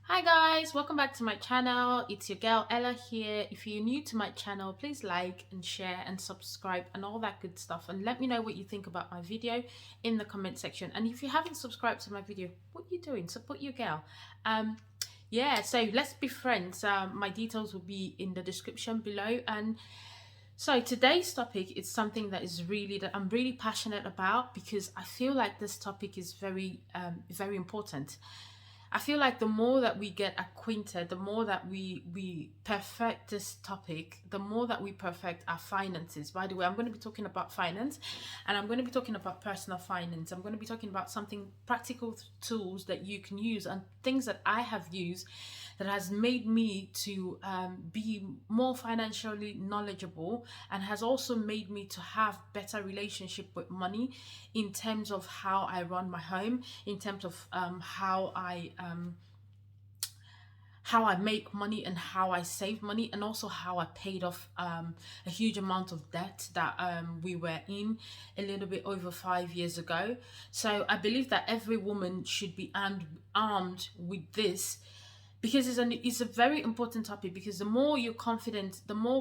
Hi guys, welcome back to my channel. It's your girl Ella here. If you're new to my channel, please like and share and subscribe and all that good stuff, and let me know what you think about my video in the comment section. And if you haven't subscribed to my video, what are you doing? Support your girl. Yeah, so let's be friends. My details will be in the description below. And so today's topic is something that I'm really passionate about, because I feel like this topic is very important. I feel like the more that we get acquainted, the more that we perfect this topic, the more that we perfect our finances. By the way, I'm going to be talking about finance, and I'm going to be talking about personal finance. I'm going to be talking about something practical tools that you can use and things that I have used that has made me to be more financially knowledgeable, and has also made me to have better relationship with money, in terms of how I run my home, in terms of how I make money and how I save money, and also how I paid off a huge amount of debt that we were in a little bit over 5 years ago. So I believe that every woman should be armed with this, because it's a very important topic. Because the more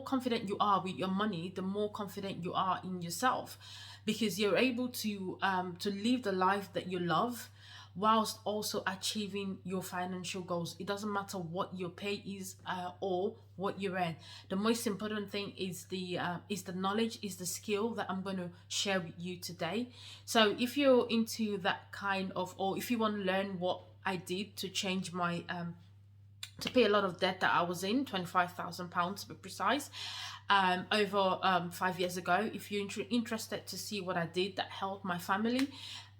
confident you are with your money, the more confident you are in yourself, because you're able to live the life that you love, whilst also achieving your financial goals. It doesn't matter what your pay is or what you earn. The most important thing is the knowledge, is the skill that I'm going to share with you today. So if you're into that kind of, or if you want to learn what I did to change my to pay a lot of debt that I was in, £25,000 to be precise, over 5 years ago. If you're interested to see what I did that helped my family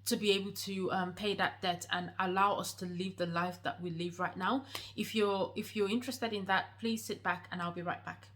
to be able to pay that debt and allow us to live the life that we live right now, if you're interested in that, please sit back and I'll be right back.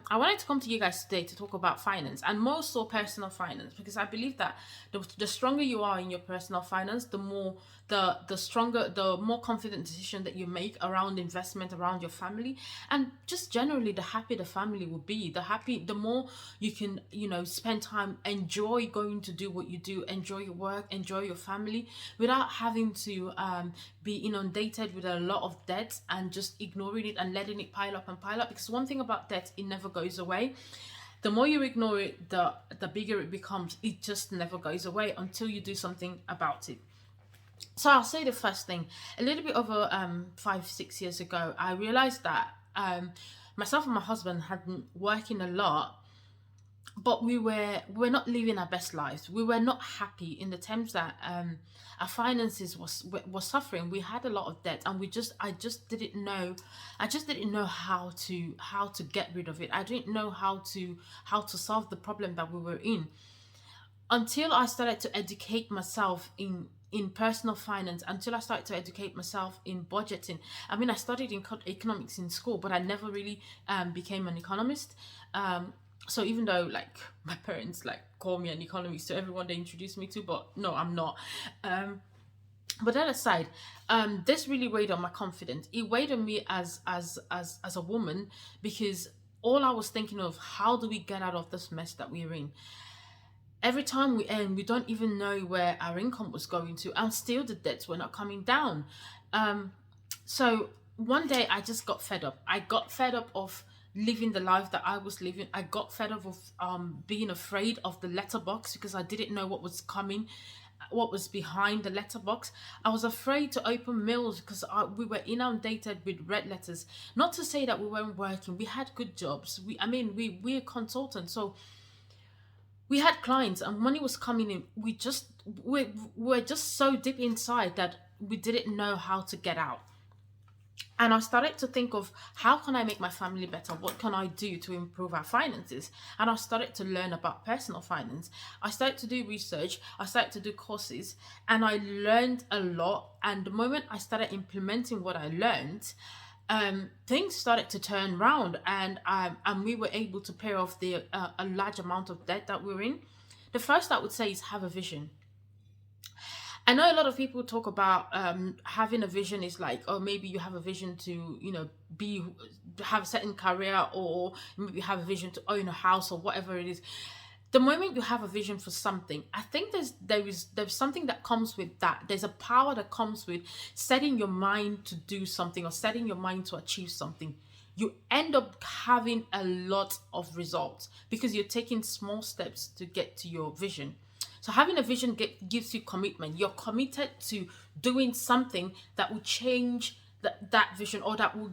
I wanted to come to you guys today to talk about finance, and more so personal finance, because I believe that the stronger you are in your personal finance, the more the more confident decision that you make around investment, around your family, and just generally the happier the family will be. The more you can, spend time, enjoy going to do what you do, enjoy your work, enjoy your family, without having to be inundated with a lot of debt and just ignoring it and letting it pile up and pile up. Because one thing about debt, it never goes away. The more you ignore it, the bigger it becomes. It just never goes away until you do something about it. So I'll say the first thing. A little bit over 5-6 years ago, I realized that myself and my husband had been working a lot, but we're not living our best lives. We were not happy, in the terms that our finances was suffering. We had a lot of debt, and I just didn't know how to get rid of it. I didn't know how to solve the problem that we were in, until I started to educate myself in personal finance, until I started to educate myself in budgeting. I mean, I studied in economics in school, but I never really became an economist. So even though, like, my parents call me an economist to everyone they introduce me to, but no, I'm not. But that aside, this really weighed on my confidence. It weighed on me as a woman, because all I was thinking of, how do we get out of this mess that we're in? Every time we earn, we don't even know where our income was going to, and still the debts were not coming down. So one day I just got fed up. I got fed up of living the life that I was living. I got fed up of being afraid of the letterbox, because I didn't know what was coming, what was behind the letterbox. I was afraid to open mails because we were inundated with red letters. Not to say that we weren't working. We had good jobs. We're consultants, so we had clients and money was coming in. We're just so deep inside that we didn't know how to get out. And I started to think of, how can I make my family better? What can I do to improve our finances? And I started to learn about personal finance. I started to do research. I started to do courses, and I learned a lot. And the moment I started implementing what I learned, things started to turn around, and we were able to pay off a large amount of debt that we were in. The first I would say is have a vision. I know a lot of people talk about having a vision is like, oh, maybe you have a vision to, have a certain career, or maybe you have a vision to own a house or whatever it is. the moment you have a vision for something, I think there's something that comes with that. There's a power that comes with setting your mind to do something or setting your mind to achieve something. You end up having a lot of results because you're taking small steps to get to your vision. So having a vision gives you commitment. You're committed to doing something that will change that vision, or that will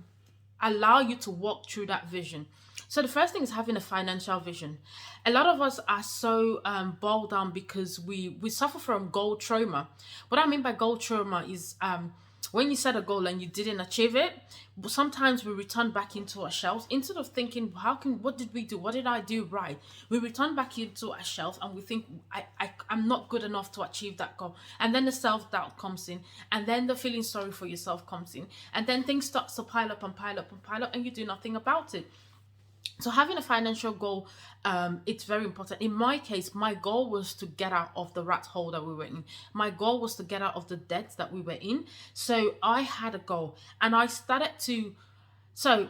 allow you to walk through that vision. So the first thing is having a financial vision. A lot of us are so bogged down because we suffer from goal trauma. What I mean by goal trauma is when you set a goal and you didn't achieve it, sometimes we return back into our shells instead of thinking, what did we do? What did I do right? We return back into our shells and we think, I'm not good enough to achieve that goal. And then the self-doubt comes in, and then the feeling sorry for yourself comes in, and then things start to pile up and pile up and pile up, and you do nothing about it. So having a financial goal, it's very important. In my case, my goal was to get out of the rat hole that we were in. My goal was to get out of the debt that we were in. So I had a goal, and I started to. So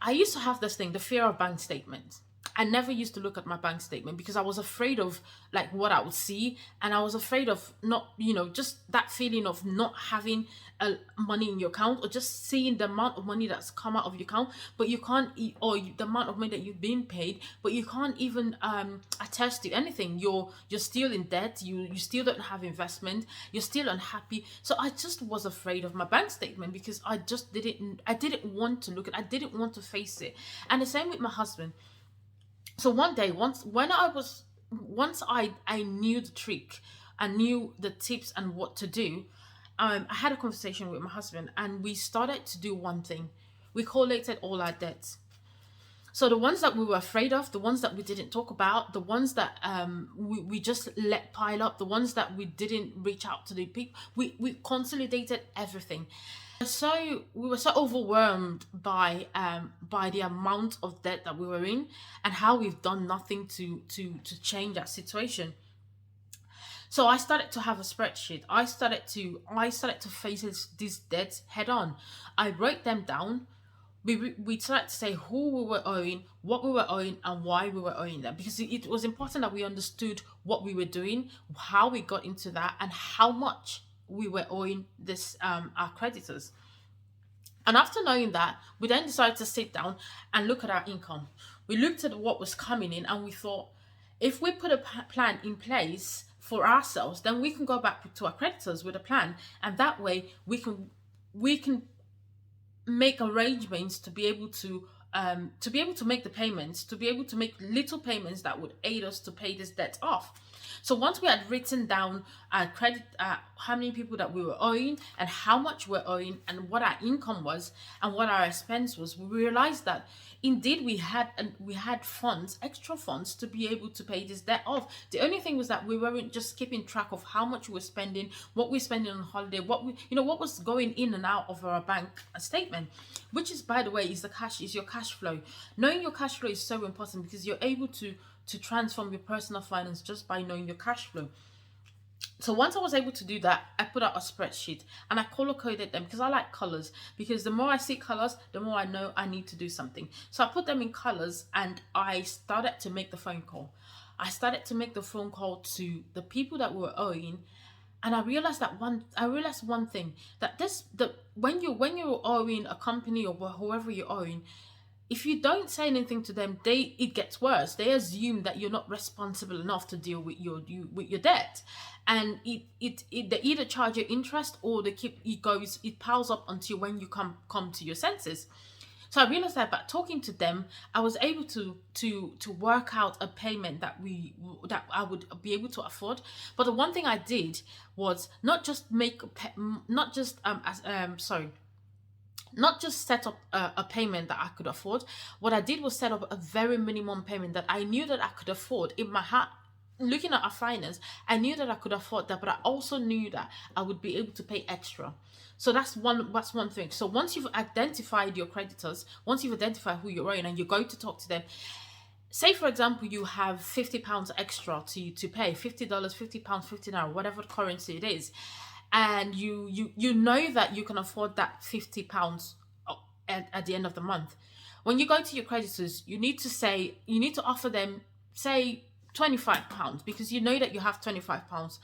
I used to have this thing, the fear of bank statements. I never used to look at my bank statement because I was afraid of like what I would see, and I was afraid of not, just that feeling of not having money in your account, or just seeing the amount of money that's come out of your account, but you can't, or the amount of money that you've been paid, but you can't even attest to anything. You're still in debt. You still don't have investment. You're still unhappy. So I just was afraid of my bank statement because I didn't want to look at. I didn't want to face it. And the same with my husband. So one day, once I knew the trick, I knew the tips and what to do, I had a conversation with my husband, and we started to do one thing. We collated all our debts. So the ones that we were afraid of, the ones that we didn't talk about, the ones that we just let pile up, the ones that we didn't reach out to the people, we consolidated everything. So we were so overwhelmed by the amount of debt that we were in, and how we've done nothing to change that situation. So I started to have a spreadsheet. I started to face these debts head on. I wrote them down. We started to say who we were owing, what we were owing, and why we were owing them, because it was important that we understood what we were doing, how we got into that, and how much we were owing this our creditors. And after knowing that, we then decided to sit down and look at our income. We looked at what was coming in, and we thought, if we put a plan in place for ourselves, then we can go back to our creditors with a plan, and that way we can make arrangements to be able to make the payments, to be able to make little payments that would aid us to pay this debt off. So once we had written down our credit, how many people that we were owing, and how much we're owing, and what our income was, and what our expense was, we realized that indeed we had funds, extra funds, to be able to pay this debt off. The only thing was that we weren't just keeping track of how much we were spending, what we were spending on holiday, what was going in and out of our bank statement, which is, by the way, is your cash flow. Knowing your cash flow is so important because you're able to transform your personal finance just by knowing your cash flow. So once I was able to do that, I put out a spreadsheet, and I color coded them because I like colors, because the more I see colors, the more I know I need to do something. So I put them in colors, and I started to make the phone call. I started to make the phone call to the people that we were owing, and I realized one thing, that when you're owing a company or whoever you're owing, if you don't say anything to them, it gets worse. They assume that you're not responsible enough to deal with your debt, and they either charge you interest, or it piles up until when you come to your senses. So I realized that by talking to them, I was able to work out a payment that I would be able to afford. But the one thing I did was not just set up a payment that I could afford. What I did was set up a very minimum payment that I knew that I could afford. In my heart, looking at our finance, I knew that I could afford that, but I also knew that I would be able to pay extra. So that's one thing. So once you've identified your creditors, once you've identified who you're owing, and you go to talk to them, say for example you have £50 extra to pay, $50, £50, £50, whatever currency it is, and you know that you can afford that £50 at the end of the month. When you go to your creditors, you need to offer them, say, £25 because you know that you have £25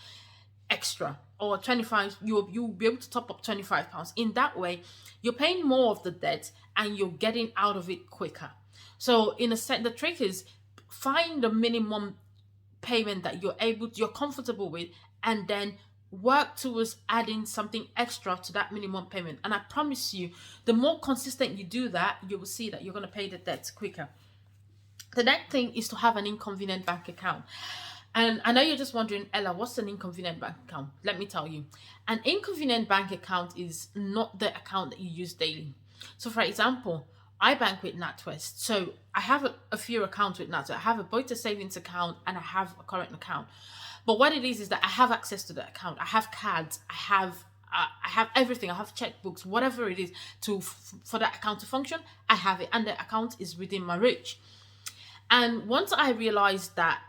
extra, or 25, you'll be able to top up £25. In that way, you're paying more of the debt and you're getting out of it quicker. So in a sense, the trick is find the minimum payment that you're comfortable with, and then work towards adding something extra to that minimum payment. And I promise you, the more consistent you do that, you will see that you're going to pay the debts quicker. The next thing is to have an inconvenient bank account. And I know you're just wondering, Ella, what's an inconvenient bank account? Let me tell you. An inconvenient bank account is not the account that you use daily. So for example, I bank with NatWest. So I have a few accounts with NatWest. I have both a savings account and I have a current account. But what it is that I have access to the account. I have cards. I have everything. I have checkbooks, whatever it is for that account to function. I have it, and the account is within my reach. And once I realized that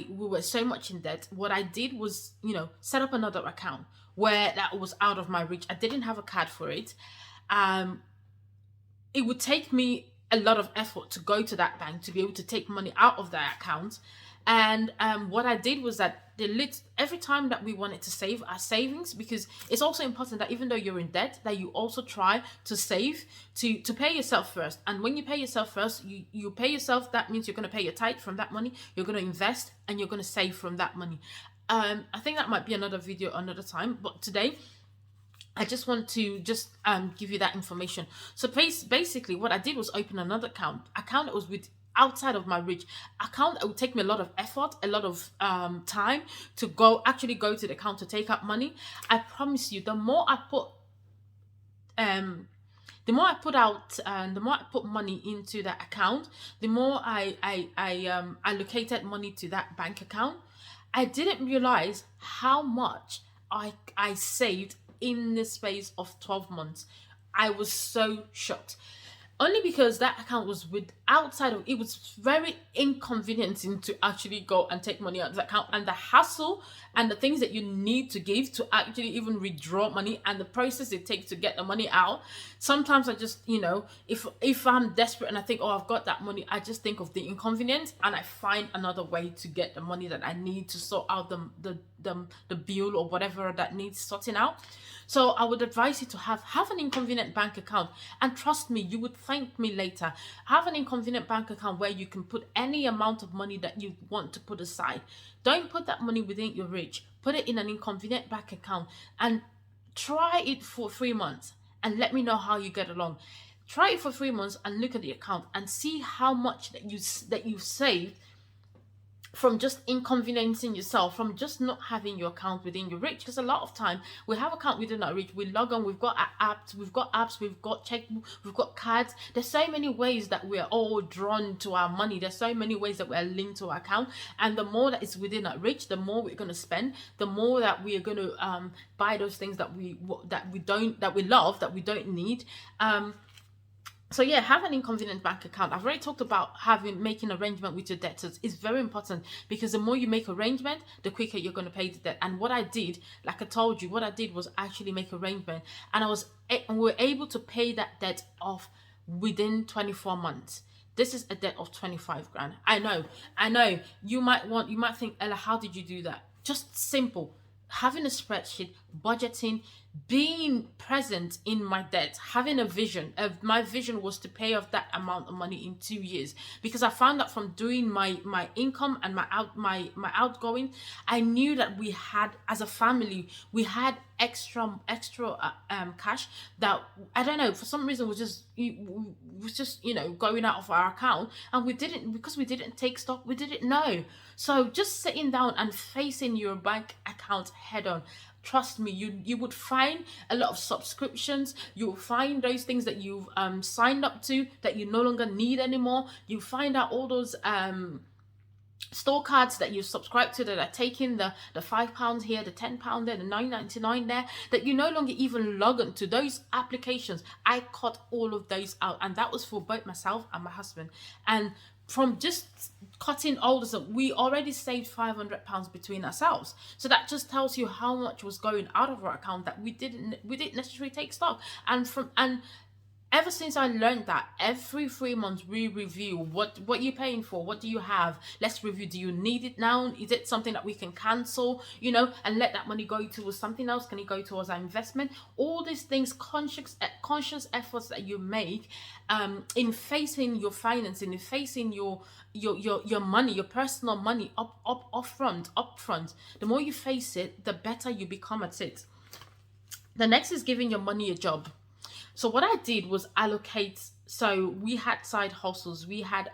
we were so much in debt, what I did was, set up another account where that was out of my reach. I didn't have a card for it. It would take me a lot of effort to go to that bank to be able to take money out of that account. And what I did was that every time that we wanted to save our savings, because it's also important that even though you're in debt, that you also try to save to pay yourself first. And when you pay yourself first, you pay yourself, that means you're going to pay your tithe from that money, you're going to invest, and you're going to save from that money. I think that might be another video another time, but today I just want to give you that information. So basically what I did was open another account that was outside of my reach, account that would take me a lot of effort, a lot of time to go to the account to take out money. I promise you, the more I put money into that account, the more I allocated money to that bank account. I didn't realize how much I saved in the space of 12 months. I was so shocked. Only because that account was it was very inconveniencing to actually go and take money out of the account, and the hassle and the things that you need to give to actually even withdraw money, and the process it takes to get the money out. Sometimes I just, if I'm desperate and I think, oh, I've got that money, I just think of the inconvenience and I find another way to get the money that I need to sort out the bill or whatever that needs sorting out. So I would advise you to have an inconvenient bank account, and trust me, you would thank me later. Have an inconvenient bank account where you can put any amount of money that you want to put aside. Don't put that money within your reach. Put it in an inconvenient bank account and try it for 3 months and let me know how you get along. Try it for 3 months and look at the account and see how much that you've saved from just inconveniencing yourself, from just not having your account within your reach. Because a lot of time we have account within our reach, we log on, we've got apps, we've got checkbook, we've got cards. There's so many ways that we're all drawn to our money. There's so many ways that we're linked to our account, and the more that is within our reach, the more we're going to spend, the more that we are going to buy those things that we love, that we don't need. So yeah, have an inconvenient bank account. I've already talked about making arrangement with your debtors. It's very important, because the more you make arrangement, the quicker you're going to pay the debt. And what I did, like I told you, what I did was actually make arrangement, and we were able to pay that debt off within 24 months. This is a debt of 25 grand. I know. You might think, Ella, how did you do that? Just simple. Having a spreadsheet, budgeting, being present in my debt, having a vision. My vision was to pay off that amount of money in 2 years, because I found that from doing my income and my outgoing, I knew that we had, as a family, we had extra cash that, I don't know, for some reason was just going out of our account, and because we didn't take stock, we didn't know. So just sitting down and facing your bank account head on, trust me, you would find a lot of subscriptions. You'll find those things that you've signed up to that you no longer need anymore. You find out all those store cards that you subscribe to that are taking the £5 here, the £10 there, the £9.99 there, that you no longer even log on to those applications. I cut all of those out, and that was for both myself and my husband. And from just cutting all this up, we already saved £500 between ourselves. So that just tells you how much was going out of our account that we didn't necessarily take stock. And ever since I learned that, every 3 months we review what you're paying for, what do you have, let's review, do you need it now, is it something that we can cancel, and let that money go towards something else, can it go towards our investment? All these things, conscious efforts that you make in facing your financing, in facing your money, your personal money up front. The more you face it, the better you become at it. The next is giving your money a job. So what I did was allocate. So we had side hustles. We had,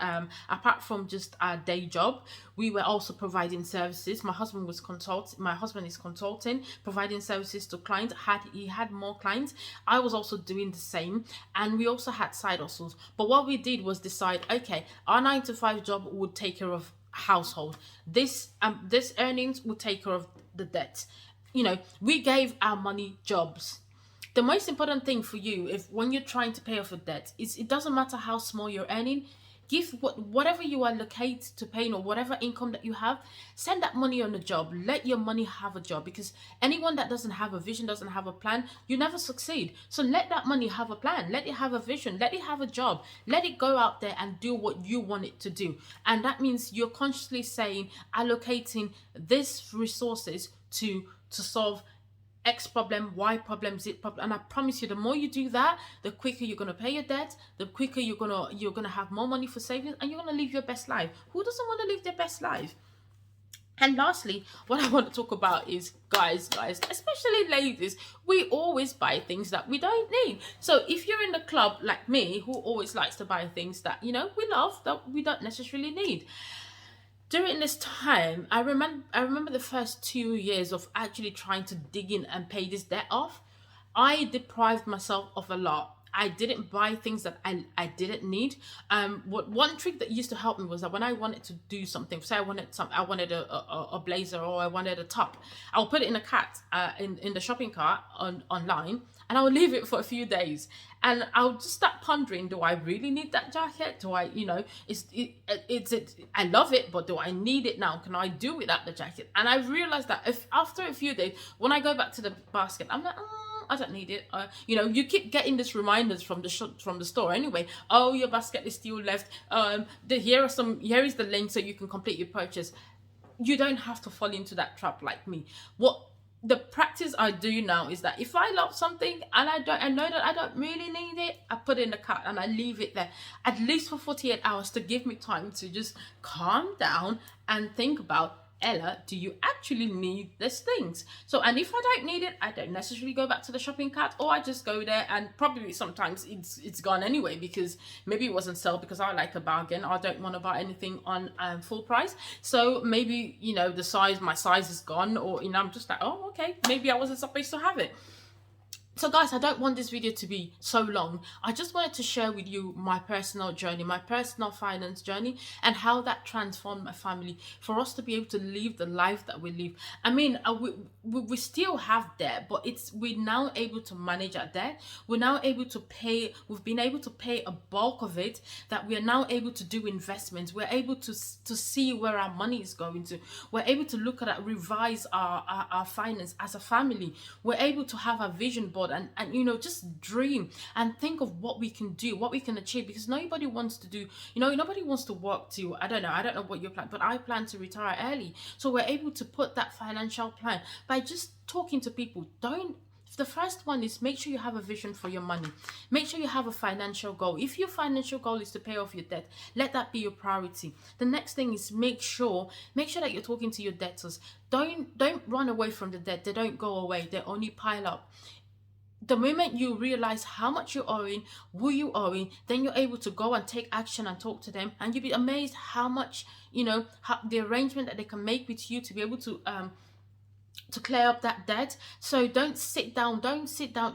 apart from just our day job, we were also providing services. My husband is consulting, providing services to clients. He had more clients. I was also doing the same, and we also had side hustles. But what we did was decide, okay, our 9 to 5 job would take care of household. This earnings would take care of the debt. We gave our money jobs. The most important thing for you, when you're trying to pay off a debt, is it doesn't matter how small you're earning. Give whatever you allocate to paying, or whatever income that you have, send that money on a job. Let your money have a job, because anyone that doesn't have a vision, doesn't have a plan, you never succeed. So let that money have a plan. Let it have a vision. Let it have a job. Let it go out there and do what you want it to do. And that means you're consciously saying, allocating these resources to solve X problem, Y problem, Z problem. And I promise you, the more you do that, the quicker you're gonna pay your debt, the quicker you're gonna have more money for savings, and you're gonna live your best life. Who doesn't want to live their best life? And lastly, what I want to talk about is, guys, especially ladies, we always buy things that we don't need. So if you're in the club like me, who always likes to buy things that we love, that we don't necessarily need. During this time, I remember the first 2 years of actually trying to dig in and pay this debt off. I deprived myself of a lot. I didn't buy things that I didn't need. One trick that used to help me was that when I wanted to do something, say I wanted a blazer, or I wanted a top, I'll put it in a cart in the shopping cart online, and I'll leave it for a few days, and I'll just start pondering: do I really need that jacket? Do I, I love it, but do I need it now? Can I do without the jacket? And I realized that if after a few days, when I go back to the basket, I'm like, I don't need it. You keep getting these reminders from the store anyway. Oh, your basket is still left. Here is the link so you can complete your purchase. You don't have to fall into that trap like me. What the practice I do now is that if I love something and I know that I don't really need it, I put it in the cart and I leave it there at least for 48 hours to give me time to just calm down and think about, Ella, do you actually need these things? So, and if I don't need it, I don't necessarily go back to the shopping cart, or I just go there, and probably sometimes it's gone anyway, because maybe it wasn't sold, because I like a bargain. I don't want to buy anything on full price. So maybe, my size is gone, or, I'm just like, oh, okay, maybe I wasn't supposed to have it. So guys, I don't want this video to be so long. I just wanted to share with you my personal journey, my personal finance journey, and how that transformed my family, for us to be able to live the life that we live. I mean, we still have debt, but we're now able to manage our debt. We're now able to pay, we've been able to pay a bulk of it, that we are now able to do investments. We're able to see where our money is going to. We're able to look at it, revise our finance as a family. We're able to have a vision board, and just dream and think of what we can do, what we can achieve, because nobody wants to do, nobody wants to work to, I don't know what your plan, but I plan to retire early. So we're able to put that financial plan by just talking to people. The first one is, make sure you have a vision for your money. Make sure you have a financial goal. If your financial goal is to pay off your debt, let that be your priority. The next thing is, make sure that you're talking to your debtors. Don't run away from the debt. They don't go away. They only pile up. The moment you realize how much you're owing, who you're owing, then you're able to go and take action and talk to them, and you'll be amazed how much, how the arrangement that they can make with you to be able to clear up that debt. So don't sit down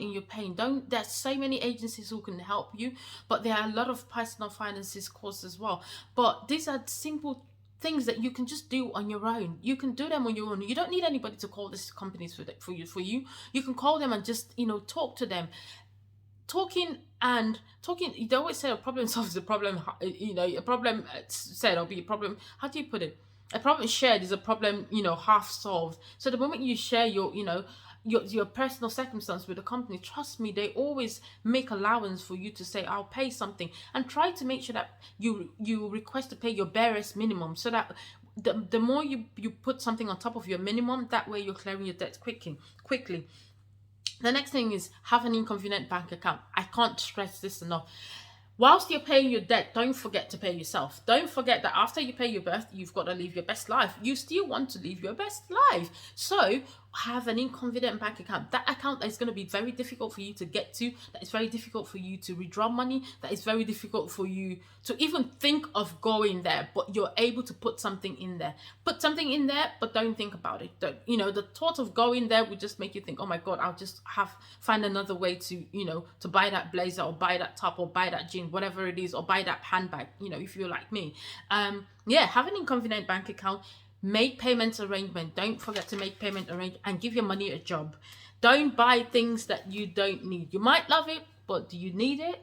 in your pain. There's so many agencies who can help you, but there are a lot of personal finances courses as well. But these are simple things that you can just do on your own. You can do them on your own. You don't need anybody to call these companies for you. You can call them and just talk to them. Talking, they always say a problem solves a problem. A problem said will be a problem. How do you put it? A problem shared is a problem half solved. So the moment you share your personal circumstance with the company, trust me, they always make allowance for you to say, I'll pay something, and try to make sure that you request to pay your barest minimum, so that the more you put something on top of your minimum, that way you're clearing your debt quickly. The next thing is have an inconvenient bank account. I can't stress this enough. Whilst you're paying your debt, don't forget to pay yourself. Don't forget that after you pay your birth, you've got to live your best life. You still want to live your best life. So have an inconvenient bank account. That account is going to be very difficult for you to get to. That is very difficult for you to withdraw money. That is very difficult for you to even think of going there. But you're able to put something in there. Put something in there, but don't think about it. Don't, the thought of going there would just make you think, oh my God, I'll just find another way to, to buy that blazer or buy that top or buy that jean, whatever it is, or buy that handbag, if you're like me. Have an inconvenient bank account. Make payments arrangement. Don't forget to make payment arrangement, and give your money a job. Don't buy things that you don't need. You might love it, but do you need it?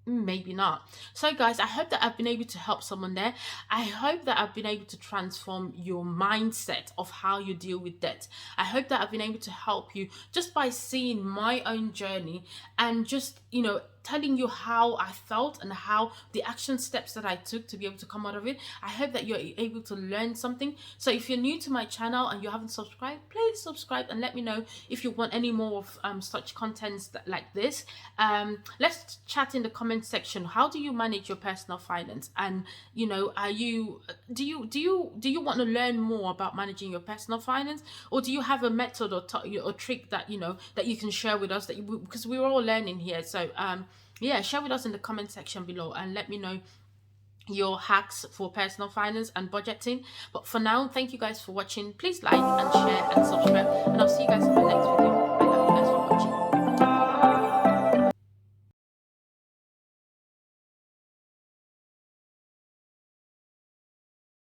Maybe not. So guys, I hope that I've been able to help someone there. I hope that I've been able to transform your mindset of how you deal with debt. I hope that I've been able to help you just by seeing my own journey, and just telling you how I felt and how the action steps that I took to be able to come out of it. I hope that you're able to learn something. So if you're new to my channel and you haven't subscribed, please subscribe, and let me know if you want any more of such contents like this. Let's chat in the comment section. How do you manage your personal finance? And do you want to learn more about managing your personal finance, or do you have a method or trick that that you can share with us, because we're all learning here? So share with us in the comment section below, and let me know your hacks for personal finance and budgeting. But for now, thank you guys for watching. Please like and share and subscribe, and I'll see you guys in my next video.